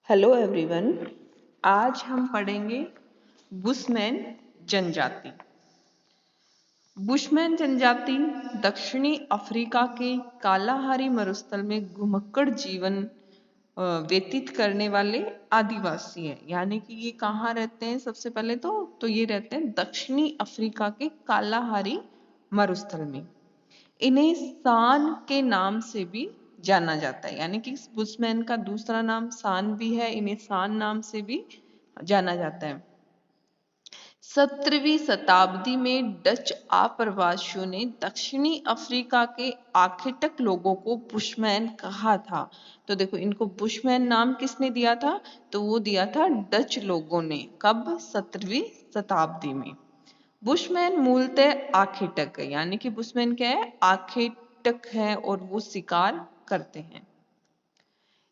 Hello everyone. आज हम पढ़ेंगे बुशमैन जनजाति। बुशमैन जनजाति दक्षिणी अफ्रीका के कालाहारी मरुस्थल में घुमक्कड़ जीवन व्यतीत करने वाले आदिवासी हैं। यानी कि ये कहाँ रहते हैं? सबसे पहले तो ये रहते हैं दक्षिणी अफ्रीका के कालाहारी मरुस्थल में। इन्हें सान के नाम से भी जाना जाता है, यानी कि बुशमैन का दूसरा नाम सान भी है, इन्हें सान नाम से भी जाना जाता है। 17वीं शताब्दी में डच आप्रवासियों ने दक्षिणी अफ्रीका के आखेटक लोगों को बुशमैन कहा था। तो देखो, इनको बुशमैन नाम किसने दिया था? तो वो दिया था डच लोगों ने। कब? 17वीं शताब्दी में। बुशमैन मूलतः आखेटक है, यानी कि बुशमैन क्या है? आखेटक है और वो शिकार करते हैं।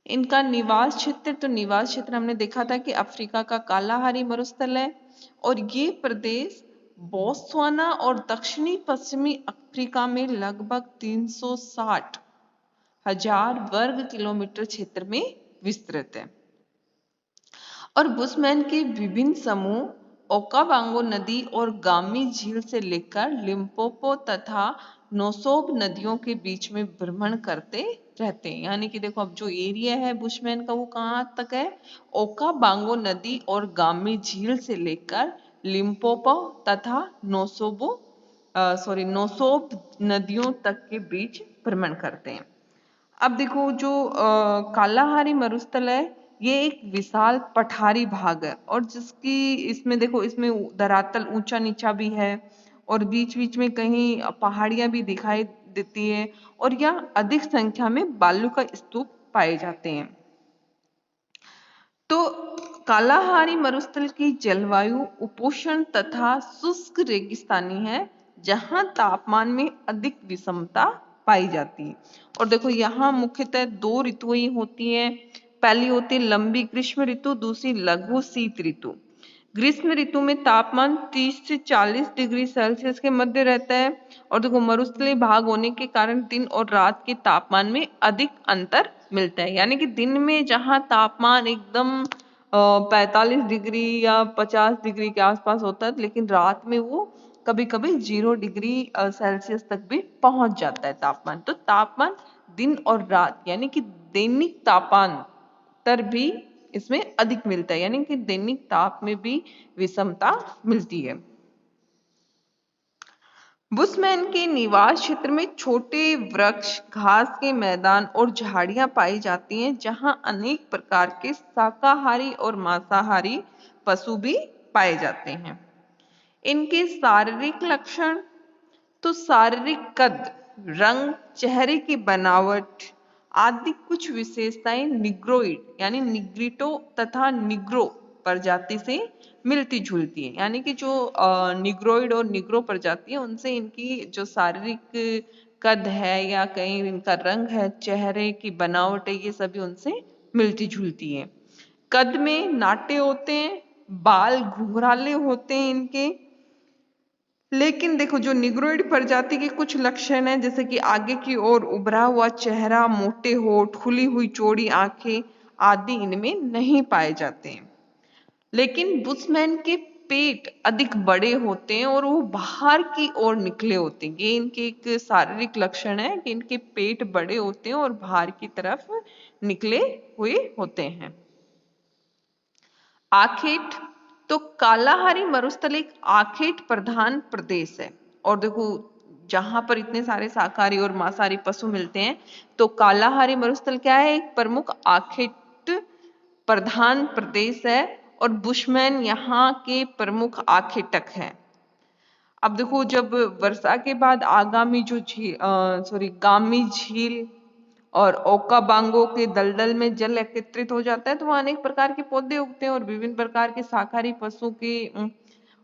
इनका निवास क्षेत्र, तो निवास क्षेत्र हमने देखा था कि अफ्रीका का कालाहारी मरुस्थल है और ये प्रदेश बोत्सवाना और दक्षिणी पश्चिमी अफ्रीका में लगभग 360,000 वर्ग किलोमीटर क्षेत्र में विस्तृत है। और बुशमैन के विभिन्न समूह ओकावांगो नदी और गामी झील से लेकर लिम्पोपो तथा नोसोब नदियों के बीच में भ्रमण करते रहते हैं। यानी कि देखो, अब जो एरिया है बुशमैन का वो कहाँ तक है? ओकावांगो नदी और गामी झील से लेकर लिम्पोपो तथा नोसोब नदियों तक के बीच भ्रमण करते हैं। अब देखो, जो कालाहारी मरुस्थल है ये एक विशाल पठारी भाग है और जिसकी इसमें देखो, इसमें धरातल ऊंचा नीचा भी है और बीच बीच में कहीं पहाड़ियां भी दिखाई देती है और यहाँ अधिक संख्या में बालू का स्तूप पाए जाते हैं। तो कालाहारी मरुस्थल की जलवायु उपोष्ण तथा शुष्क रेगिस्तानी है, जहां तापमान में अधिक विषमता पाई जाती है। और देखो, यहाँ मुख्यतः 2 ऋतुएं होती हैं। पहली होती है लंबी ग्रीष्म ऋतु, दूसरी लघु शीत ऋतु। ग्रीष्म ऋतु में तापमान 30 से 40 डिग्री सेल्सियस के मध्य रहता है और देखो, मरुस्थलीय भाग होने के कारण दिन और रात के तापमान में अधिक अंतर मिलता है। यानी कि दिन में जहाँ तापमान एकदम 45 डिग्री या 50 डिग्री के आसपास होता है, लेकिन रात में वो कभी कभी 0 डिग्री सेल्सियस तक भी पहुंच जाता है तापमान। तो तापमान दिन और रात, यानी कि दैनिक तापमान तर भी इसमें अधिक मिलता है, यानी कि दैनिक ताप में भी विषमता मिलती है। बुशमैन के निवास क्षेत्र में छोटे वृक्ष, घास के मैदान और झाड़ियां पाई जाती हैं, जहां अनेक प्रकार के शाकाहारी और मांसाहारी पशु भी पाए जाते हैं। इनके शारीरिक लक्षण, तो शारीरिक कद, रंग, चेहरे की बनावट आदि कुछ विशेषताएं निग्रोइड यानी निग्रिटो तथा निग्रो प्रजाति से मिलती जुलती है। यानी कि जो निग्रोइड और निग्रो प्रजाति है, उनसे इनकी जो शारीरिक कद है या कहीं इनका रंग है, चेहरे की बनावट है, ये सभी उनसे मिलती जुलती है। कद में नाटे होते हैं, बाल घुंघराले होते हैं इनके। लेकिन देखो, जो निग्रोइड प्रजाति के कुछ लक्षण हैं, जैसे कि आगे की ओर उभरा हुआ चेहरा, मोटे होठ, खुली हुई चौड़ी आंखें आदि इनमें नहीं पाए जाते हैं। लेकिन बुशमैन के पेट अधिक बड़े होते हैं और वो बाहर की ओर निकले होते हैं। ये इनके एक शारीरिक लक्षण है कि इनके पेट बड़े होते हैं और बाहर की तरफ निकले हुए होते हैं। आखेट, तो कालाहारी मरुस्थल एक आखेट प्रधान प्रदेश है और देखो, जहां पर इतने सारे शाकाहारी और मांसाहारी पशु मिलते हैं, तो कालाहारी मरुस्थल क्या है? एक प्रमुख आखेट प्रधान प्रदेश है और बुशमैन यहाँ के प्रमुख आखेटक हैं। अब देखो, जब वर्षा के बाद आगामी जो गामी झील और ओकाबांगो के दलदल में जल एकत्रित हो जाता है, तो वहां अनेक प्रकार के पौधे उगते हैं और विभिन्न प्रकार के शाकाहारी पशुओं के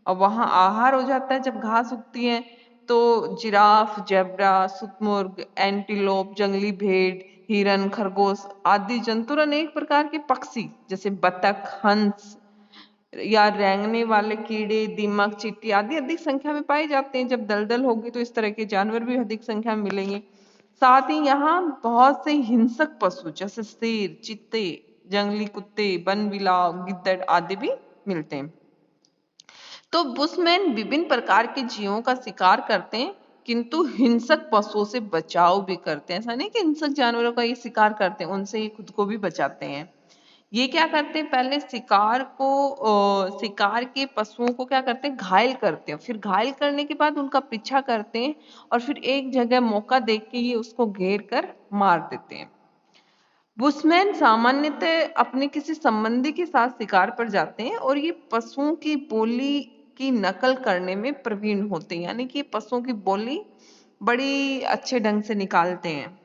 वहां आहार हो जाता है। जब घास उगती है तो जिराफ, जेब्रा, शुतुरमुर्ग, एंटीलोप, जंगली भेड़, हिरन, खरगोश आदि जंतु, अनेक प्रकार के पक्षी जैसे बतख, हंस या रेंगने वाले कीड़े, दीमक, चींटी आदि अधिक संख्या में पाए जाते हैं। जब दलदल होगी तो इस तरह के जानवर भी अधिक संख्या में मिलेंगे। साथ ही यहाँ बहुत से हिंसक पशु जैसे शेर, चीते जंगली कुत्ते, बनबिलाव, गिद्दड़ आदि भी मिलते हैं। तो बुशमैन विभिन्न प्रकार के जीवों का शिकार करते हैं, किंतु हिंसक पशुओं से बचाव भी करते हैं। ऐसा नहीं कि हिंसक जानवरों का ये शिकार करते हैं, उनसे ये खुद को भी बचाते हैं। ये क्या करते हैं, पहले शिकार के पशुओं को क्या करते हैं, घायल करते हैं, फिर घायल करने के बाद उनका पीछा करते हैं और फिर एक जगह मौका देख के ये उसको घेर कर मार देते हैं। बुशमैन सामान्यतः अपने किसी संबंधी के साथ शिकार पर जाते हैं और ये पशुओं की बोली की नकल करने में प्रवीण होते हैं, यानी कि पशुओं की बोली बड़ी अच्छे ढंग से निकालते हैं।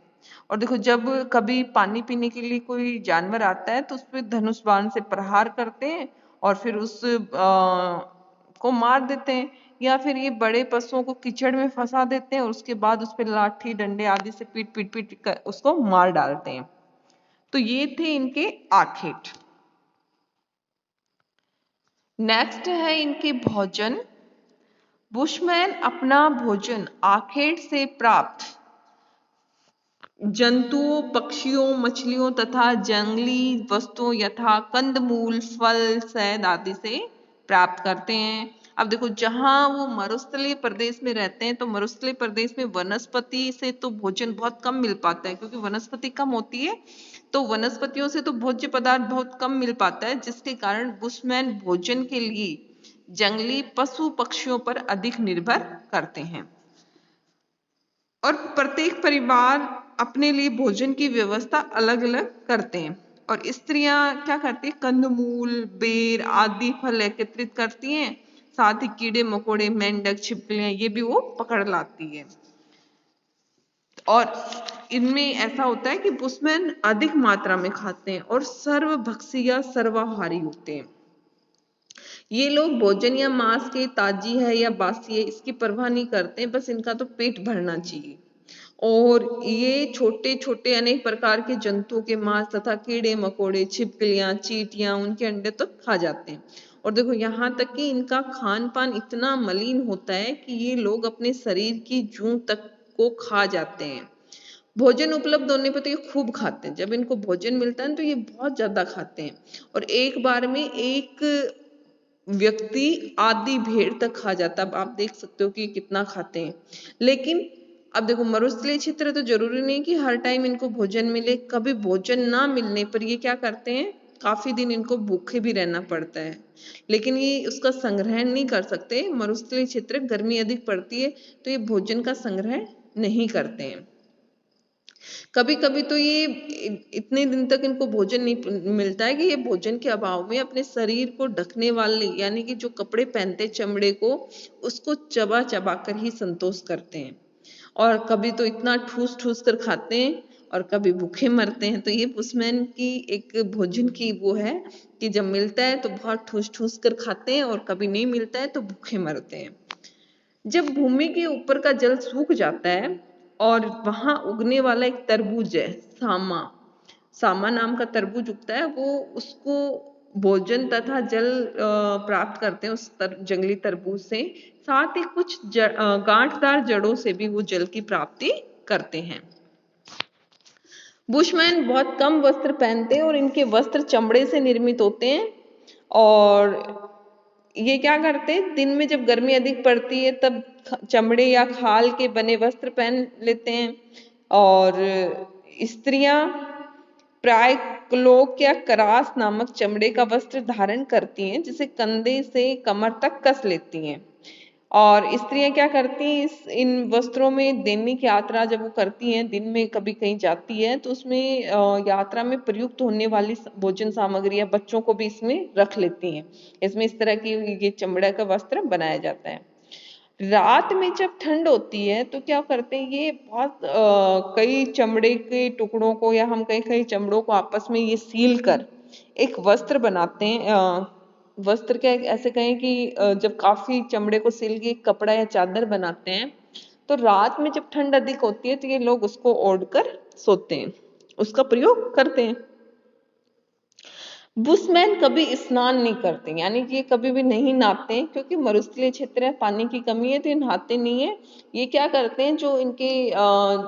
और देखो, जब कभी पानी पीने के लिए कोई जानवर आता है तो उस पर धनुष बाण से प्रहार करते हैं और फिर उस को मार देते हैं, या फिर ये बड़े पशुओं को कीचड़ में फंसा देते हैं और उसके बाद उस पर लाठी डंडे आदि से पीट पीट पीट कर उसको मार डालते हैं। तो ये थे इनके आखेट। नेक्स्ट है इनके भोजन। बुशमैन अपना भोजन आखेट से प्राप्त जंतुओं, पक्षियों, मछलियों तथा जंगली वस्तुओं यथा कंदमूल, फल, शहद आदि से प्राप्त करते हैं। अब देखो, जहां वो मरुस्थलीय प्रदेश में रहते हैं तो मरुस्थलीय प्रदेश में वनस्पति से तो भोजन बहुत कम मिल पाता है, क्योंकि वनस्पति कम होती है, तो वनस्पतियों से तो भोज्य पदार्थ बहुत कम मिल पाता है, जिसके कारण बुशमैन भोजन के लिए जंगली पशु पक्षियों पर अधिक निर्भर करते हैं। और प्रत्येक परिवार अपने लिए भोजन की व्यवस्था अलग अलग करते हैं, और स्त्रियां क्या करती हैं, कंदमूल, बेर आदि फल एकत्रित करती हैं, साथ ही कीड़े मकोड़े, मेंढक, छिपकलियां ये भी वो पकड़ लाती है। और इनमें ऐसा होता है कि बुशमैन अधिक मात्रा में खाते हैं और सर्वभक्षी या सर्वाहारी होते हैं। ये लोग भोजन या मांस के ताजी है या बासी है इसकी परवाह नहीं करते, बस इनका तो पेट भरना चाहिए। और ये छोटे छोटे अनेक प्रकार के जंतुओं के मांस तथा कीड़े मकोड़े, छिपकलियां, चींटियां, उनके अंडे तो खा जाते हैं। और देखो, यहाँ तक कि इनका खान पान इतना मलिन होता है कि ये लोग अपने शरीर की जूं तक को खा जाते हैं। भोजन उपलब्ध होने पर तो ये खूब खाते हैं, जब इनको भोजन मिलता है तो ये बहुत ज्यादा खाते हैं, और एक बार में एक व्यक्ति आधी भेड़ तक खा जाता है। आप देख सकते हो कि कितना खाते हैं। लेकिन अब देखो, मरुस्थलीय क्षेत्र तो जरूरी नहीं कि हर टाइम इनको भोजन मिले, कभी भोजन ना मिलने पर ये क्या करते हैं, काफी दिन इनको भूखे भी रहना पड़ता है, लेकिन ये उसका संग्रहण नहीं कर सकते। मरुस्थलीय क्षेत्र गर्मी अधिक पड़ती है तो ये भोजन का संग्रह नहीं करते हैं। कभी कभी तो ये इतने दिन तक इनको भोजन नहीं मिलता है कि ये भोजन के अभाव में अपने शरीर को ढकने वाले, यानी कि जो कपड़े पहनते चमड़े को, उसको चबा चबा कर ही संतोष करते हैं। और कभी तो इतना ठूस ठूस कर खाते हैं और कभी भूखे मरते हैं। तो ये बुशमैन की एक भोजन की वो है कि जब मिलता है तो बहुत ठूस ठूस कर खाते हैं और कभी नहीं मिलता है तो भूखे मरते हैं। जब भूमि के ऊपर का जल सूख जाता है और वहां उगने वाला एक तरबूज है, सामा, सामा नाम का तरबूज उगता है, वो उसको भोजन तथा जल प्राप्त करते हैं उस जंगली तरबूज से। साथ ही कुछ गांठदार जड़ों से भी वो जल की प्राप्ति करते हैं। बुशमैन बहुत कम वस्त्र पहनते हैं और इनके वस्त्र चमड़े से निर्मित होते हैं। और ये क्या करते हैं, दिन में जब गर्मी अधिक पड़ती है तब चमड़े या खाल के बने वस्त्र पहन लेते हैं। और स्त्रियां प्राय क्लोक या करास नामक चमड़े का वस्त्र धारण करती हैं, जिसे कंधे से कमर तक कस लेती हैं। और स्त्रियां क्या करती हैं, इन वस्त्रों में दैनिक यात्रा जब वो करती हैं, दिन में कभी कहीं जाती है तो उसमें यात्रा में प्रयुक्त होने वाली भोजन सामग्री या बच्चों को भी इसमें रख लेती हैं। इसमें इस तरह की ये चमड़ा का वस्त्र बनाया जाता है। रात में जब ठंड होती है तो क्या करते हैं, ये बहुत कई चमड़े के टुकड़ों को या हम कई चमड़ों को आपस में ये सील कर एक वस्त्र बनाते हैं। वस्त्र क्या, ऐसे कहें कि जब काफी चमड़े को सिल के कपड़ा या चादर बनाते हैं, तो रात में जब ठंड अधिक होती है तो ये लोग उसको ओढ़ कर सोते हैं, उसका प्रयोग करते हैं। बुशमैन कभी स्नान नहीं करते, यानी कि ये कभी भी नहीं नहाते हैं, क्योंकि मरुस्थलीय क्षेत्र है, पानी की कमी है, तो ये नहाते नहीं है। ये क्या करते हैं, जो इनके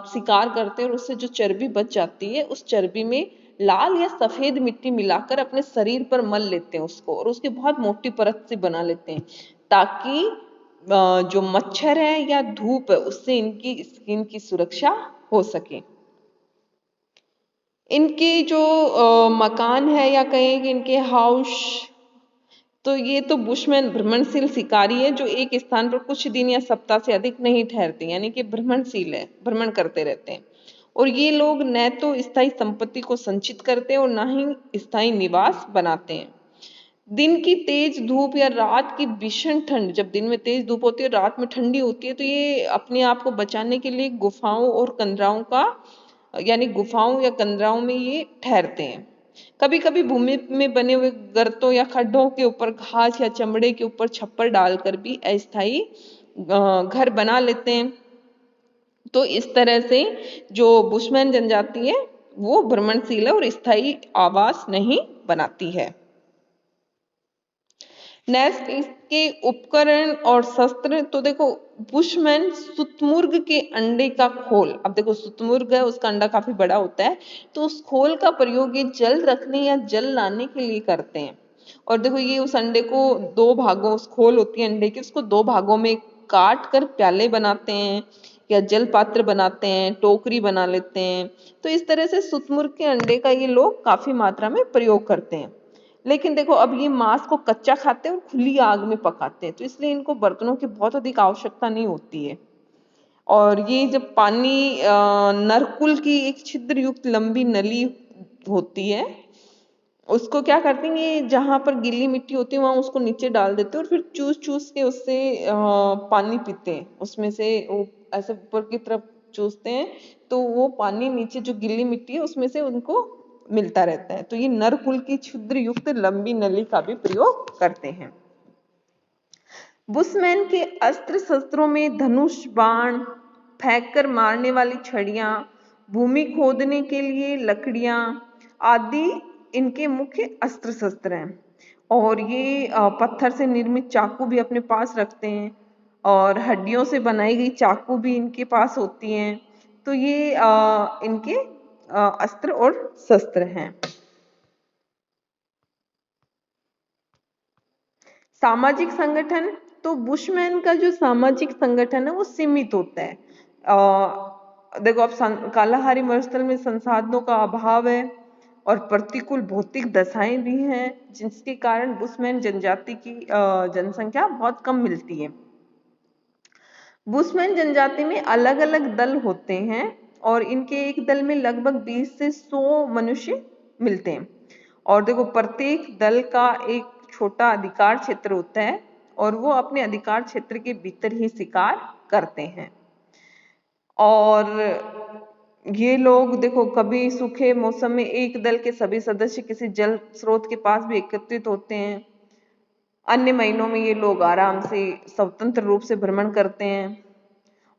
शिकार करते हैं और उससे जो चर्बी बच जाती है उस चर्बी में लाल या सफेद मिट्टी मिलाकर अपने शरीर पर मल लेते हैं उसको, और उसकी बहुत मोटी परत से बना लेते हैं, ताकि जो मच्छर है या धूप है उससे इनकी स्किन की सुरक्षा हो सके। इनके जो मकान है या कहें कि इनके हाउस, तो ये तो बुशमैन भ्रमणशील शिकारी है जो एक स्थान पर कुछ दिन या सप्ताह से अधिक नहीं ठहरते, यानी कि भ्रमणशील है, भ्रमण करते रहते हैं। और ये लोग न तो स्थायी संपत्ति को संचित करते हैं और न ही स्थायी निवास बनाते हैं। दिन की तेज धूप या रात की भीषण ठंड, जब दिन में तेज धूप होती है और रात में ठंडी होती है, तो ये अपने आप को बचाने के लिए गुफाओं और कंदराओं का, यानी गुफाओं या कंदराओं में ये ठहरते हैं। कभी कभी भूमि में बने हुए गर्तों या खड्डों के ऊपर घास या चमड़े के ऊपर छप्पर डालकर भी अस्थायी घर बना लेते हैं। तो इस तरह से जो बुशमैन जनजाति है वो भ्रमणशील है और स्थायी आवास नहीं बनाती है। नेक्स्ट इसके उपकरण और शस्त्र, तो देखो बुशमैन शुतुरमुर्ग के अंडे का खोल, अब देखो शुतुरमुर्ग है उसका अंडा काफी बड़ा होता है, तो उस खोल का प्रयोग ये जल रखने या जल लाने के लिए करते हैं। और देखो ये उस अंडे को दो भागों, उस खोल होती है अंडे की, उसको दो भागों में काट कर प्याले बनाते हैं या जल पात्र बनाते हैं, टोकरी बना लेते हैं। तो इस तरह से शुतुरमुर्ग के अंडे का ये लोग काफी मात्रा में प्रयोग करते हैं। लेकिन देखो अब ये मांस को कच्चा खाते हैं और खुली आग में पकाते हैं, तो इसलिए इनको बर्तनों की बहुत अधिक आवश्यकता नहीं होती है। और ये जब पानी नरकुल की एक छिद्र युक्त लंबी नली होती है, उसको क्या करते हैं, ये जहां पर गीली मिट्टी होती है वहां उसको नीचे डाल देते हैं और फिर चूस चूस के उससे पानी पीते हैं, उसमें से वो ऐसे ऊपर की तरफ चूसते हैं, तो वो पानी नीचे जो गीली मिट्टी है उसमें से उनको मिलता रहता है। तो ये नरकुल की छिद्र युक्त लंबी नली का भी प्रयोग करते हैं। बुशमैन के अस्त्र शस्त्रों में धनुष, बाण, फेंक कर मारने वाली छड़ियां, भूमि खोदने के लिए लकड़ियां आदि इनके मुख्य अस्त्र शस्त्र हैं। और ये पत्थर से निर्मित चाकू भी अपने पास रखते हैं, और हड्डियों से बनाई गई चाकू भी इनके पास होती हैं। तो ये इनके अस्त्र और शस्त्र हैं। सामाजिक संगठन, तो बुशमैन का जो सामाजिक संगठन है वो सीमित होता है। देखो अब कालाहारी मरुस्थल में संसाधनों का अभाव है और प्रतिकूल भौतिक दशाएं भी हैं, जिसके कारण बुशमैन जनजाति की जनसंख्या बहुत कम मिलती है। बुशमैन जनजाति में अलग अलग दल होते हैं और इनके एक दल में लगभग 20 से 100 मनुष्य मिलते हैं। और देखो प्रत्येक दल का एक छोटा अधिकार क्षेत्र होता है और वो अपने अधिकार क्षेत्र के भीतर ही शिकार करते हैं। और ये लोग देखो कभी सूखे मौसम में एक दल के सभी सदस्य किसी जल स्रोत के पास भी एकत्रित होते हैं। अन्य महीनों में ये लोग आराम से स्वतंत्र रूप से भ्रमण करते हैं।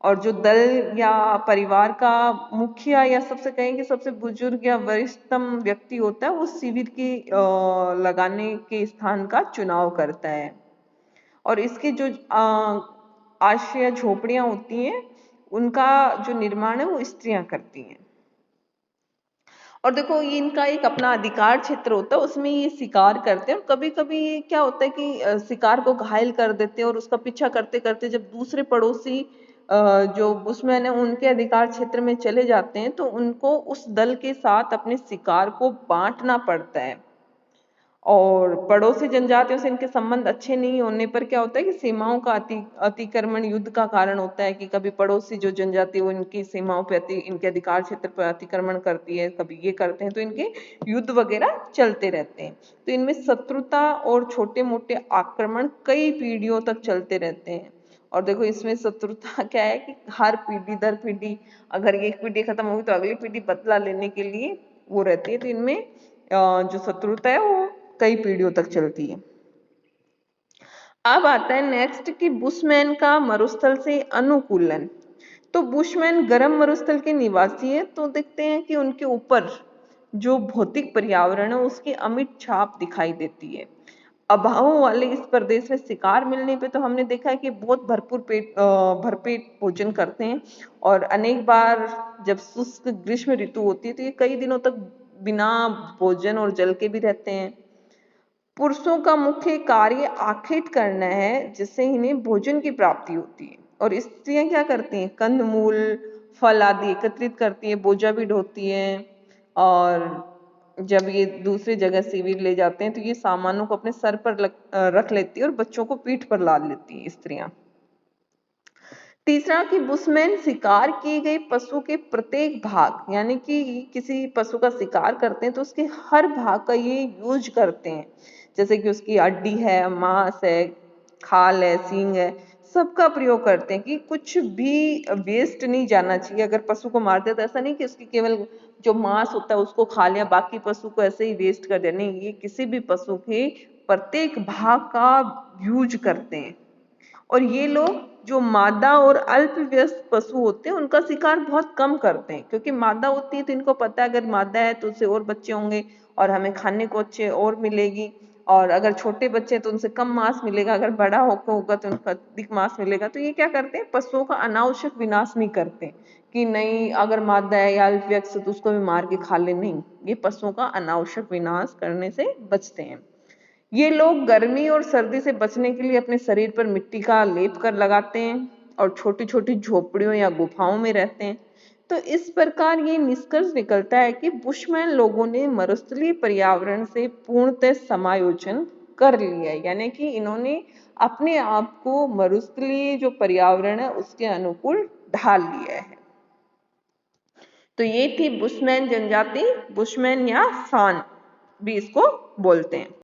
और जो दल या परिवार का मुखिया या सबसे कहेंगे सबसे बुजुर्ग या वरिष्ठतम व्यक्ति होता है, वो शिविर की लगाने के स्थान का चुनाव करता है। और इसके जो आश्रय झोपड़ियां होती हैं उनका जो निर्माण है वो स्त्रियां करती हैं। और देखो ये इनका एक अपना अधिकार क्षेत्र होता है, उसमें ये शिकार करते हैं। और कभी कभी क्या होता है कि शिकार को घायल कर देते हैं और उसका पीछा करते करते जब दूसरे पड़ोसी जो बुशमैन है उनके अधिकार क्षेत्र में चले जाते हैं, तो उनको उस दल के साथ अपने शिकार को बांटना पड़ता है। और पड़ोसी जनजातियों से इनके संबंध अच्छे नहीं होने पर क्या होता है कि सीमाओं का अतिक्रमण युद्ध का कारण होता है, कि कभी पड़ोसी जो जनजाति वो इनकी सीमाओं पे इनके अधिकार क्षेत्र पर अतिक्रमण करती है, कभी ये करते हैं, तो इनके युद्ध वगैरह चलते रहते हैं। तो इनमें शत्रुता और छोटे मोटे आक्रमण कई पीढ़ियों तक चलते रहते हैं। और देखो इसमें शत्रुता क्या है कि हर पीढ़ी दर पीढ़ी, अगर एक पीढ़ी खत्म होगी तो अगली पीढ़ी बदला लेने के लिए वो रहती है। तो इनमें जो शत्रुता है वो कई पीढ़ियों तक चलती है। अब आता है नेक्स्ट कि बुशमैन का मरुस्थल से अनुकूलन। तो बुशमैन गर्म मरुस्थल के निवासी है, तो देखते हैं कि उनके ऊपर जो भौतिक पर्यावरण है उसकी अमिट छाप दिखाई देती है। अभावों वाले इस प्रदेश में शिकार मिलने पे तो हमने देखा है कि बहुत भरपेट भोजन करते हैं। और अनेक बार जब शुष्क ग्रीष्म ऋतु होती है तो ये कई दिनों तक बिना भोजन और जल के भी रहते हैं। पुरुषों का मुख्य कार्य आखेट करना है, जिससे इन्हें भोजन की प्राप्ति होती है। और स्त्रियां क्या करती हैं? कंदमूल, फल आदि एकत्रित करती है, बोझा भी ढोती है। और जब ये दूसरी जगह शिविर ले जाते हैं तो ये सामानों को अपने सर पर रख लेती है और बच्चों को पीठ पर लाद लेती है स्त्रियां। तीसरा कि बुशमैन शिकार किए गए पशु के प्रत्येक भाग, यानी कि किसी पशु का शिकार करते हैं तो उसके हर भाग का ये यूज करते हैं, जैसे कि उसकी हड्डी है, मांस है, खाल है, सींग है, सबका प्रयोग करते हैं कि कुछ भी वेस्ट नहीं जाना चाहिए। अगर पशु को मारते हैं तो ऐसा नहीं कि उसकी केवल जो मांस होता है उसको खा लिया, बाकी पशु को ऐसे ही वेस्ट कर दिया, नहीं, ये किसी भी पशु के प्रत्येक भाग का यूज करते हैं। और ये लोग जो मादा और अल्पवयस्क पशु होते हैं उनका शिकार बहुत कम करते हैं, क्योंकि मादा होती है तो इनको पता है अगर मादा है तो उससे और बच्चे होंगे और हमें खाने को अच्छे और मिलेगी, और अगर छोटे बच्चे हैं तो उनसे कम मांस मिलेगा, अगर बड़ा होगा तो उनका अधिक मांस मिलेगा। तो ये क्या करते हैं? पशुओं का अनावश्यक विनाश नहीं करते कि नहीं अगर मादा है या अल्पवयस्क तो उसको भी मार के खा ले, नहीं, ये पशुओं का अनावश्यक विनाश करने से बचते हैं। ये लोग गर्मी और सर्दी से बचने के लिए अपने शरीर पर मिट्टी का लेप कर लगाते हैं और छोटी छोटी झोपड़ियों या गुफाओं में रहते हैं। तो इस प्रकार ये निष्कर्ष निकलता है कि बुशमैन लोगों ने मरुस्थलीय पर्यावरण से पूर्णतः समायोजन कर लिया है, यानी कि इन्होंने अपने आप को मरुस्थलीय जो पर्यावरण है उसके अनुकूल ढाल लिया है। तो ये थी बुशमैन जनजाति, बुशमैन या फान भी इसको बोलते हैं।